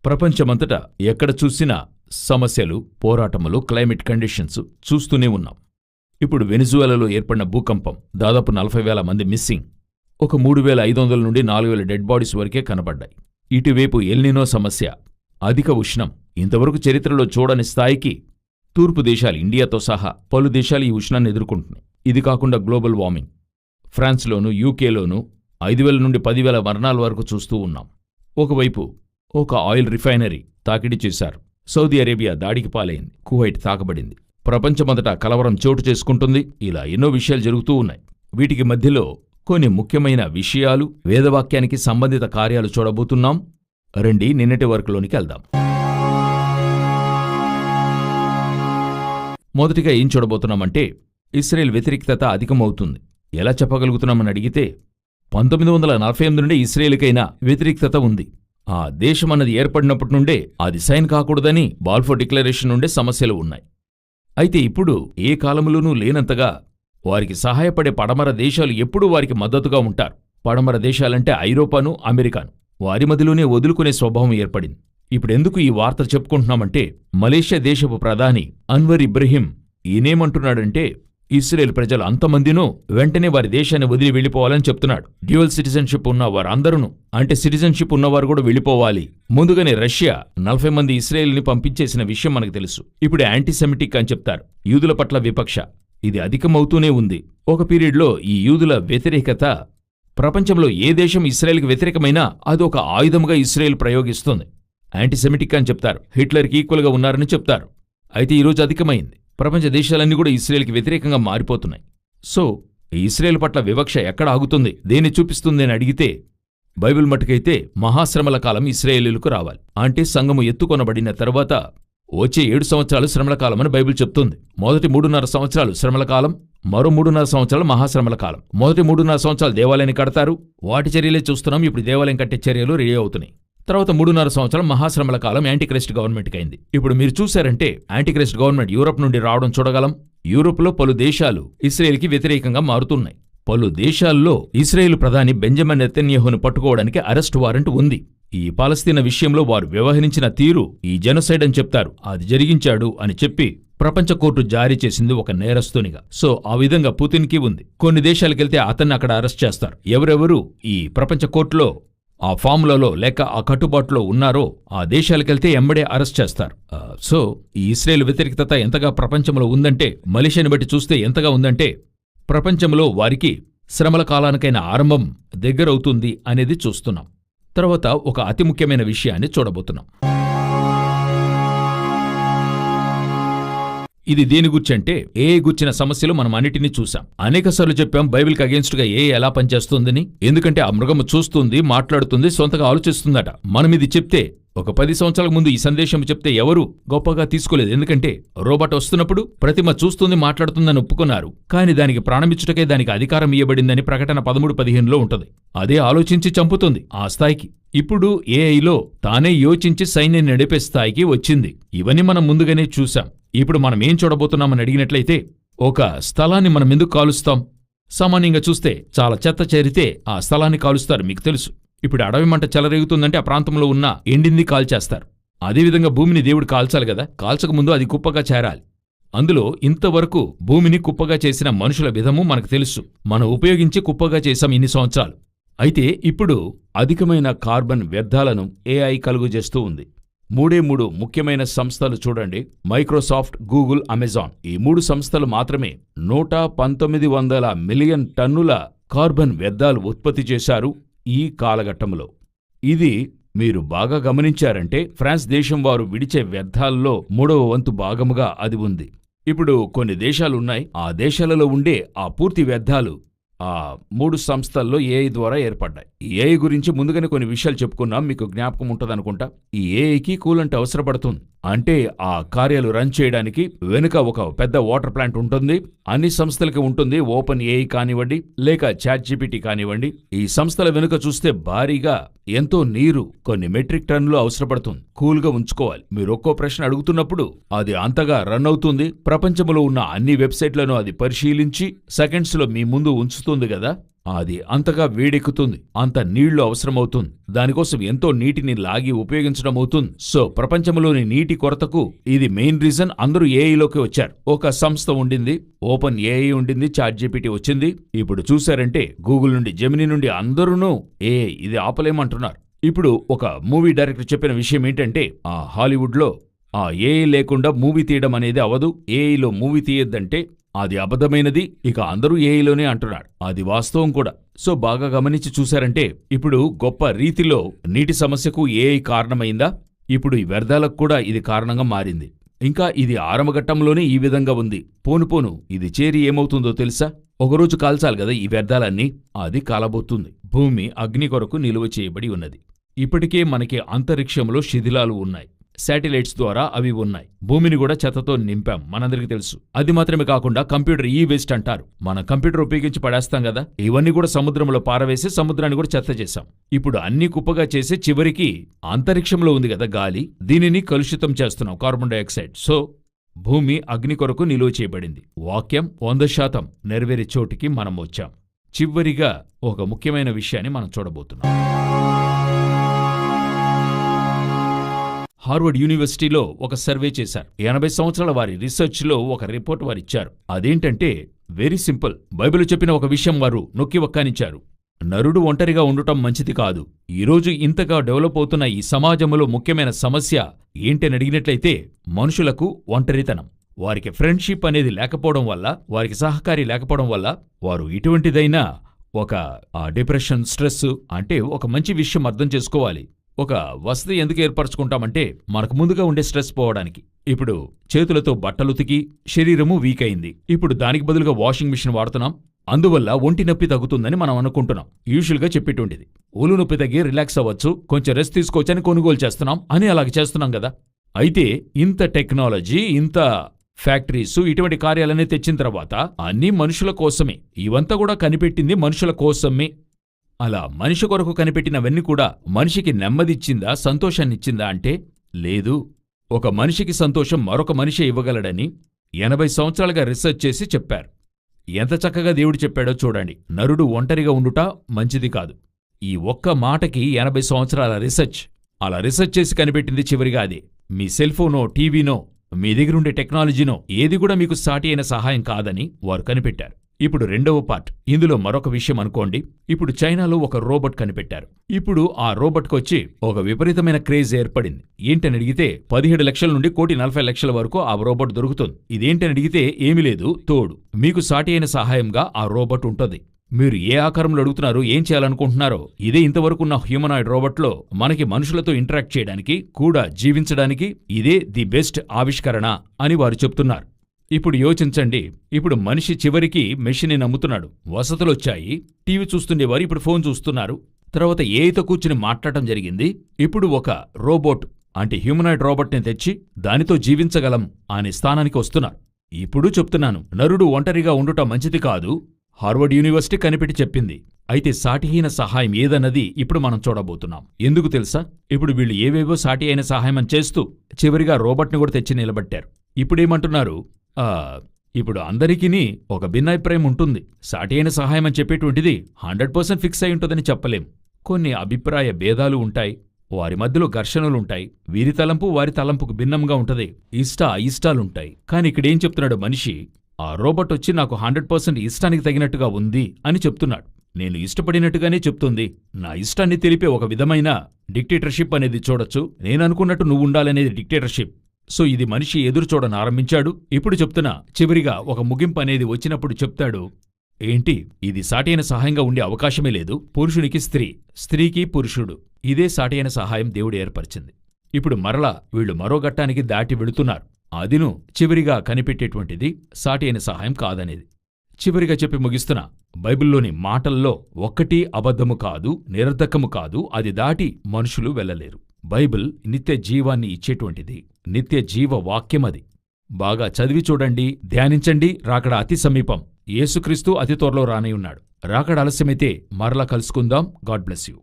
ప్రపంచమంతటా ఎక్కడ చూసినా సమస్యలు, పోరాటములు, క్లైమేట్ కండిషన్స్ చూస్తూనే ఉన్నాం. ఇప్పుడు వెనిజువేలాలో ఏర్పడిన భూకంపం, దాదాపు 40,000 మంది మిస్సింగ్, ఒక 3,500 నుండి 4,000 డెడ్ బాడీస్ వరకే కనబడ్డాయి. ఇటువైపు ఎల్నినో సమస్య, అధిక ఉష్ణం, ఇంతవరకు చరిత్రలో చూడని స్థాయికి తూర్పు దేశాలు ఇండియాతో సహా పలు దేశాలు ఈ ఉష్ణాన్ని ఎదుర్కొంటున్నాయి. ఇది కాకుండా గ్లోబల్ వార్మింగ్, ఫ్రాన్స్లోనూ యూకేలోనూ 5,000 నుండి 10,000 మరణాల వరకు చూస్తూ ఉన్నాం. ఒకవైపు ఒక ఆయిల్ రిఫైనరీ తాకిడి చేశారు, సౌదీ అరేబియా దాడికి పాలైంది, కువైట్ తాకబడింది, ప్రపంచమంతటా కలవరం చోటు చేసుకుంటుంది. ఇలా ఎన్నో విషయాలు జరుగుతూ ఉన్నాయి. వీటికి మధ్యలో కొన్ని ముఖ్యమైన విషయాలు, వేదవాక్యానికి సంబంధిత కార్యాలు చూడబోతున్నాం. రండి నిన్నటి వర్క్లోనికి వెళ్దాం. మొదటిగా ఏం చూడబోతున్నామంటే, ఇస్రాయేల్ వ్యతిరేకత అధికమవుతుంది. ఎలా చెప్పగలుగుతున్నామని అడిగితే, 1948 నుండి ఇస్రాయేల్కైనా వ్యతిరేకత ఉంది. ఆ దేశమన్నది ఏర్పడినప్పటి నుండే అది సైన్ కాకూడదని బాల్ఫోర్ డిక్లరేషన్ నుండే సమస్యలు ఉన్నాయి. అయితే ఇప్పుడు ఏ కాలంలోనూ లేనంతగా వారికి సహాయపడే పడమర దేశాలు ఎప్పుడూ వారికి మద్దతుగా ఉంటారు. పడమర దేశాలంటే ఐరోపాను, అమెరికాను వారి మధ్యలోనే వదులుకునే స్వభావం ఏర్పడింది. ఇప్పుడెందుకు ఈ వార్త చెప్పుకుంటున్నామంటే, మలేషియా దేశపు ప్రధాని అన్వర్ ఇబ్రహీం ఈయనేమంటున్నాడంటే, ఇస్రాయేల్ ప్రజలు అంతమందినూ వెంటనే వారి దేశాన్ని వదిలి వెళ్ళిపోవాలని చెప్తున్నాడు. డ్యూయల్ సిటిజన్షిప్ ఉన్న వారందరూ, అంటే సిటిజన్షిప్ ఉన్నవారు కూడా వెళ్ళిపోవాలి. ముందుగానే రష్యా 40 మంది ఇస్రాయేల్ని పంపించేసిన విషయం మనకు తెలుసు. ఇప్పుడు యాంటీసెమిటిక్ అని చెప్తారు, యూదుల పట్ల విపక్ష. ఇది అధికమవుతూనే ఉంది. ఒక పీరియడ్లో ఈ యూదుల వ్యతిరేకత, ప్రపంచంలో ఏ దేశం ఇస్రాయేల్కి వ్యతిరేకమైనా అది ఒక ఆయుధముగా ఇస్రాయేల్ ప్రయోగిస్తుంది. యాంటీసెమిటిక్ అని చెప్తారు, హిట్లర్కి ఈక్వల్గా ఉన్నారని చెప్తారు. అయితే ఈరోజు అధికమైంది. ప్రపంచ దేశాలన్నీ కూడా ఇస్రాయేల్కి వ్యతిరేకంగా మారిపోతున్నాయి. సో ఇస్రాయేల్ పట్ల వివక్ష ఎక్కడ ఆగుతుంది, దేన్ని చూపిస్తుంది అని అడిగితే, బైబిల్ మట్టుకైతే మహాశ్రమల కాలం ఇశ్రాయేలీయులకు రావాలి. అంటే సంఘము ఎత్తుకొనబడిన తరువాత వచ్చే 7 సంవత్సరాలు శ్రమల కాలమని బైబిల్ చెప్తుంది. మొదటి 3.5 సంవత్సరాలు శ్రమల కాలం, మరో 3.5 సంవత్సరాలు మహాశ్రమల కాలం. మొదటి 3.5 సంవత్సరాలు దేవాలయాన్ని కడతారు, వాటి చర్యలే చూస్తున్నాం. ఇప్పుడు దేవాలయం కట్టే చర్యలు రెడీ అవుతున్నాయి. తర్వాత 3.5 సంవత్సరాలు మహాశ్రమల కాలం యాంటీక్రైస్ట్ గవర్నమెంట్కి అయింది. ఇప్పుడు మీరు చూశారంటే యాంటీక్రైస్ట్ గవర్నమెంట్ యూరప్ నుండి రావడం చూడగలం. యూరోప్లో పలు దేశాలు ఇస్రాయేల్కి వ్యతిరేకంగా మారుతున్నాయి. పలు దేశాల్లో ఇస్రాయేల్ ప్రధాని బెంజమిన్ నెతన్యాహును పట్టుకోవడానికి అరెస్ట్ వారెంట్ ఉంది. ఈ పాలస్తీనా విషయంలో వారు వ్యవహరించిన తీరు ఈ జెనోసైడ్ అని చెప్తారు. అది జరిగించాడు అని చెప్పి ప్రపంచ కోర్టు జారీ చేసింది ఒక నేరస్తునిగా. సో ఆ విధంగా పుతిన్కి ఉంది. కొన్ని దేశాలకెళ్తే అతన్ని అక్కడ అరెస్ట్ చేస్తారు. ఎవరెవరు ఈ ప్రపంచ కోర్టులో ఆ ఫార్ములలో లేక ఆ కట్టుబాటులో ఉన్నారో ఆ దేశాలకెళ్తే ఎంబడే అరెస్ట్ చేస్తారు. సో ఈ ఇస్రాయేల్ వ్యతిరేకత ఎంతగా ప్రపంచంలో ఉందంటే, మలేషియాని బట్టి చూస్తే ఎంతగా ఉందంటే, ప్రపంచంలో వారికి శ్రమల కాలానికైన ఆరంభం దగ్గరవుతుంది అనేది చూస్తున్నాం. తర్వాత ఒక అతి ముఖ్యమైన విషయాన్ని చూడబోతున్నాం. ఇది దేని గుర్చంటే, ఏఐ గుర్చిన సమస్యలు మనం అన్నిటినీ చూసాం. అనేకసార్లు చెప్పాం బైబిల్కి అగేన్స్ట్గా ఏఐ ఎలా పనిచేస్తుందని. ఎందుకంటే ఆ మృగము చూస్తుంది, మాట్లాడుతుంది, సొంతగా ఆలోచిస్తుందట. మనం ఇది చెప్తే, ఒక 10 సంవత్సరాల ముందు ఈ సందేశం చెప్తే ఎవరూ గొప్పగా తీసుకోలేదు. ఎందుకంటే రోబోట్ వస్తున్నప్పుడు ప్రతిమ చూస్తుంది, మాట్లాడుతుందని ఒప్పుకున్నారు. కాని దానికి ప్రాణమిచ్చుటకే దానికి అధికారం ఇయ్యబడిందని ప్రకటన 13:15లో ఉంటుంది. అదే ఆలోచించి చంపుతుంది ఆ స్థాయికి. ఇప్పుడు ఏఐలో తానే యోచించి సైన్యం నడిపే స్థాయికి వచ్చింది. ఇవన్నీ మనం ముందుగానే చూశాం. ఇప్పుడు మనం ఏం చూడబోతున్నామని అడిగినట్లయితే, ఒక స్థలాన్ని మనం ఎందుకు కాలుస్తాం? సామాన్యంగా చూస్తే చాలా చెత్త చేరితే ఆ స్థలాన్ని కాలుస్తారు, మీకు తెలుసు. ఇప్పుడు అడవి మంట చెలరేగుతుందంటే ఆ ప్రాంతంలో ఉన్న ఎండింది కాల్చేస్తారు. అదేవిధంగా భూమిని దేవుడు కాల్చాలి కదా, కాల్చకముందు అది కుప్పగా చేరాలి. అందులో ఇంతవరకు భూమిని కుప్పగా చేసిన మనుషుల విధము మనకు తెలుసు. మనం ఉపయోగించి కుప్పగా చేశాం ఇన్ని సంవత్సరాలు. అయితే ఇప్పుడు అధికమైన కార్బన్ వ్యర్థాలను ఏఐ కలుగజేస్తూ ఉంది. 3 ముఖ్యమైన సంస్థలు చూడండి, మైక్రోసాఫ్ట్, గూగుల్, అమెజాన్. ఈ 3 సంస్థలు మాత్రమే 119 మిలియన్ టన్నుల కార్బన్ వ్యర్థాలు ఉత్పత్తి చేశారు ఈ కాలఘట్టంలో. ఇది మీరు బాగా గమనించారంటే ఫ్రాన్స్ దేశం వారు విడిచే వ్యర్థాల్లో 3వ వంతు భాగముగా అది ఉంది. ఇప్పుడు కొన్ని దేశాలున్నాయి, ఆ దేశాలలో ఉండే ఆ పూర్తి వ్యర్థాలు ఆ 3 సంస్థల్లో ఏఐ ద్వారా ఏర్పడ్డాయి. ఈ ఏఐ గురించి ముందుగానే కొన్ని విషయాలు చెప్పుకున్నాం, మీకు జ్ఞాపకం ఉంటుందనుకుంటా. ఈ ఏఐకి కూలంట్ అవసరపడుతుంది. అంటే ఆ కార్యాలు రన్ చేయడానికి వెనుక ఒక పెద్ద వాటర్ ప్లాంట్ ఉంటుంది. అన్ని సంస్థలకి ఉంటుంది. ఓపెన్ ఏఐ కానివ్వండి, లేక చాట్ జీపీటీ కానివ్వండి. ఈ సంస్థల వెనుక చూస్తే భారీగా ఎంతో నీరు, కొన్ని మెట్రిక్ టన్నులు అవసరపడుతుంది. కూల్గా ఉంచుకోవాలి. మీరు ఒక్కో ప్రశ్న అడుగుతున్నప్పుడు అది అంతగా రన్ అవుతుంది. ప్రపంచంలో ఉన్న అన్ని వెబ్సైట్లను అది పరిశీలించి సెకండ్స్లో మీ ముందు ఉంచుతుంది కదా. అది అంతగా వేడెక్కుతుంది, అంత నీళ్లు అవసరమవుతుంది, దానికోసం ఎంతో నీటిని లాగి ఉపయోగించడం అవుతుంది. సో ప్రపంచంలోని నీటి కొరతకు ఇది మెయిన్ రీజన్. అందరూ ఏఐలోకి వచ్చారు. ఒక సంస్థ ఉండింది, ఓపెన్ ఏఐ ఉండింది, ChatGPT వచ్చింది. ఇప్పుడు చూశారంటే గూగుల్ నుండి, జెమినీ నుండి అందరూనూ ఏఐ ఇది ఆపలేమంటున్నారు. ఇప్పుడు ఒక మూవీ డైరెక్టర్ చెప్పిన విషయం ఏంటంటే, ఆ హాలీవుడ్లో ఆ ఏఐ లేకుండా మూవీ తీయడం అనేది అవదు, ఏఐలో మూవీ తీయద్దంటే అది అబద్ధమైనది, ఇక అందరూ ఏఐలోనే అంటున్నారు. అది వాస్తవం కూడా. సో బాగా గమనించి చూశారంటే ఇప్పుడు గొప్ప రీతిలో నీటి సమస్యకు ఏఐ కారణమైందా? ఇప్పుడు ఈ వ్యర్థాలకు కూడా ఇది కారణంగా మారింది. ఇంకా ఇది ఆరంభఘట్టంలోనే ఈ విధంగా ఉంది. పోను ఇది చేరి ఏమవుతుందో తెలుసా? ఒకరోజు కాల్చాలి కదా ఈ వ్యర్థాలన్నీ, అది కాలబోతుంది. భూమి అగ్ని కొరకు నిలువ చేయబడి ఉన్నది. ఇప్పటికే మనకి అంతరిక్షంలో శిథిలాలు ఉన్నాయి, శాటిలైట్స్ ద్వారా అవి ఉన్నాయి. భూమిని కూడా చెత్తతో నింపాం, మనందరికీ తెలుసు. అది మాత్రమే కాకుండా కంప్యూటర్ వేస్ట్ అంటారు. మన కంప్యూటర్ ఉపయోగించి పడేస్తాం కదా, ఇవన్నీ కూడా సముద్రంలో పారవేసి సముద్రాన్ని కూడా చెత్త చేశాం. ఇప్పుడు అన్ని కుప్పగా చేసి చివరికి అంతరిక్షంలో ఉంది కదా గాలి, దీనిని కలుషితం చేస్తున్నాం, కార్బన్ డైఆక్సైడ్. సో భూమి అగ్ని కొరకు నిలువ చేయబడింది. వాక్యం 100% నెరవేరే చోటికి మనం వచ్చాం. చివరిగా ఒక ముఖ్యమైన విషయాన్ని మనం చూడబోతున్నాం. హార్వర్డ్ యూనివర్సిటీలో ఒక సర్వే చేశారు. 80 సంవత్సరాల వారి రీసెర్చ్లో ఒక రిపోర్ట్ వారిచ్చారు. అదేంటంటే వెరీ సింపుల్. బైబిల్ చెప్పిన ఒక విషయం వారు నొక్కి వక్కానిచ్చారు. నరుడు ఒంటరిగా ఉండటం మంచిది కాదు. ఈరోజు ఇంతగా డెవలప్ అవుతున్న ఈ సమాజంలో ముఖ్యమైన సమస్య ఏంటని అడిగినట్లయితే మనుషులకు ఒంటరితనం. వారికి ఫ్రెండ్షిప్ అనేది లేకపోవడం వల్ల, వారికి సహకారి లేకపోవడం వల్ల వారు ఇటువంటిదైనా ఒక డిప్రెషన్, స్ట్రెస్, అంటే ఒక మంచి విషయం అర్థం చేసుకోవాలి. ఒక వసతి ఎందుకు ఏర్పరచుకుంటామంటే మనకు ముందుగా ఉండే స్ట్రెస్ పోవడానికి. ఇప్పుడు చేతులతో బట్టలు ఉతికి శరీరము వీక్ అయింది, ఇప్పుడు దానికి బదులుగా వాషింగ్ మిషన్ వాడుతున్నాం. అందువల్ల ఒంటి నొప్పి తగ్గుతుందని మనం అనుకుంటున్నాం. యూజువల్గా చెప్పేటువంటిది ఒళ్ళు నొప్పి తగ్గి రిలాక్స్ అవ్వచ్చు, కొంచెం రెస్ట్ తీసుకోవచ్చని కొనుగోలు చేస్తున్నాం అని అలాగ చేస్తున్నాం కదా. అయితే ఇంత టెక్నాలజీ, ఇంత ఫ్యాక్టరీస్, ఇటువంటి కార్యాలన్నీ తెచ్చిన తర్వాత అన్నీ మనుషుల కోసమే. ఇవంతా కూడా కనిపెట్టింది మనుషుల కోసమే. అలా మనిషి కొరకు కనిపెట్టినవన్నీ కూడా మనిషికి నెమ్మదిచ్చిందా, సంతోషాన్నిచ్చిందా అంటే లేదు. ఒక మనిషికి సంతోషం మరొక మనిషి ఇవ్వగలడని 80 సంవత్సరాలుగా రీసెర్చ్ చేసి చెప్పారు. ఎంత చక్కగా దేవుడు చెప్పాడో చూడండి. నరుడు ఒంటరిగా ఉండుట మంచిది కాదు. ఈ ఒక్క మాటకి 80 సంవత్సరాల రీసెర్చ్. అలా రీసెర్చ్ చేసి కనిపెట్టింది చివరిగా అదే. మీ సెల్ఫోనో, టీవీనో, మీ దగ్గరుండే టెక్నాలజీనో ఏది కూడా మీకు సాటి అయిన సహాయం కాదని వారు కనిపెట్టారు. ఇప్పుడు రెండవ పార్ట్. ఇందులో మరొక విషయం అనుకోండి. ఇప్పుడు చైనాలో ఒక రోబోట్ కనిపెట్టారు. ఇప్పుడు ఆ రోబోట్కొచ్చి ఒక విపరీతమైన క్రేజ్ ఏర్పడింది. ఏంటని అడిగితే 17 లక్షల నుండి 1,40,00,000 వరకు ఆ రోబోట్ దొరుకుతుంది. ఇదేంటని అడిగితే ఏమీ లేదు, తోడు మీకు సాటి అయిన సహాయంగా ఆ రోబోట్ ఉంటుంది. మీరు ఏ ఆకారంలో అడుగుతున్నారో, ఏం చేయాలనుకుంటున్నారో, ఇదే ఇంతవరకున్న హ్యూమనాయిడ్ రోబోట్లో మనకి మనుషులతో ఇంటరాక్ట్ చేయడానికి, కూడా జీవించడానికి ఇదే ది బెస్ట్ ఆవిష్కరణ అని వారు చెప్తున్నారు. ఇప్పుడు యోచించండి. ఇప్పుడు మనిషి చివరికి మెషిన్ని నమ్ముతున్నాడు. వసతులొచ్చాయి, టీవీ చూస్తుండేవారు ఇప్పుడు ఫోన్ చూస్తున్నారు. తర్వాత ఏఐతో కూర్చుని మాట్లాడటం జరిగింది. ఇప్పుడు ఒక రోబోట్, అంటే హ్యూమనాయిడ్ రోబోట్ని తెచ్చి దానితో జీవించగలం అనే స్థానానికి వస్తున్నారు. ఇప్పుడు చెప్తున్నాను, నరుడు ఒంటరిగా ఉండుట మంచిది కాదు. హార్వర్డ్ యూనివర్సిటీ కనిపెట్టి చెప్పింది. అయితే సాటిహీన సహాయం ఏదన్నది ఇప్పుడు మనం చూడబోతున్నాం. ఎందుకు తెలుసా? ఇప్పుడు వీళ్ళు ఏవేవో సాటి అయిన సహాయం చేస్తూ చివరిగా రోబోట్ని కూడా తెచ్చి నిలబెట్టారు. ఇప్పుడేమంటున్నారు? ఇప్పుడు అందరికీ ఒక భిన్నాభిప్రాయం ఉంటుంది. సాటి అయిన సహాయం అని చెప్పేటువంటిది 100% ఫిక్స్ అయి ఉంటుందని చెప్పలేం. కొన్ని అభిప్రాయ భేదాలు ఉంటాయి, వారి మధ్యలో ఘర్షణలుంటాయి. వీరి తలంపు వారి తలంపుకు భిన్నంగా ఉంటది, అయిష్టాలుంటాయి. కాని ఇక్కడేం చెప్తున్నాడు మనిషి? ఆ రోబోట్ వచ్చి నాకు 100% ఇష్టానికి తగినట్టుగా ఉంది అని చెప్తున్నాడు. నేను ఇష్టపడినట్టుగానే చెప్తుంది. నా ఇష్టాన్ని తెలిపే ఒక విధమైన డిక్టేటర్షిప్ అనేది చూడొచ్చు. నేననుకున్నట్టు నువ్వుండాలనేది డిక్టేటర్షిప్. సో ఇది మనిషి ఎదురు చూడని ఆరంభించాడు. ఇప్పుడు చెప్తున్నా, చివరిగా ఒక ముగింపు అనేది వచ్చినప్పుడు చెప్తాడు, ఏంటి ఇది సాటైన సహాయంగా ఉండే అవకాశమే లేదు. పురుషునికి స్త్రీ, స్త్రీకి పురుషుడు, ఇదే సాటైన సహాయం దేవుడు ఏర్పరిచింది. ఇప్పుడు మరలా వీళ్ళు మరో ఘట్టానికి దాటి వెళుతున్నారు. అదిను చివరిగా కనిపెట్టేటువంటిది సాటి అయిన సహాయం కాదనేది. చివరిగా చెప్పి ముగిస్తున్నా, బైబిల్లోని మాటల్లో ఒక్కటి అబద్ధము కాదు, నిరర్ధకము కాదు. అది దాటి మనుషులు వెళ్ళలేరు. బైబిల్ నిత్య జీవాన్ని ఇచ్చేటువంటిది, నిత్య జీవ వాక్యమది. బాగా చదివి చూడండి, ధ్యానించండి. రాకడ అతి సమీపం. యేసుక్రీస్తు అతి త్వరలో రానై ఉన్నాడు. రాకడ ఆలస్యమైతే మరలా కలుసుకుందాం. God bless you.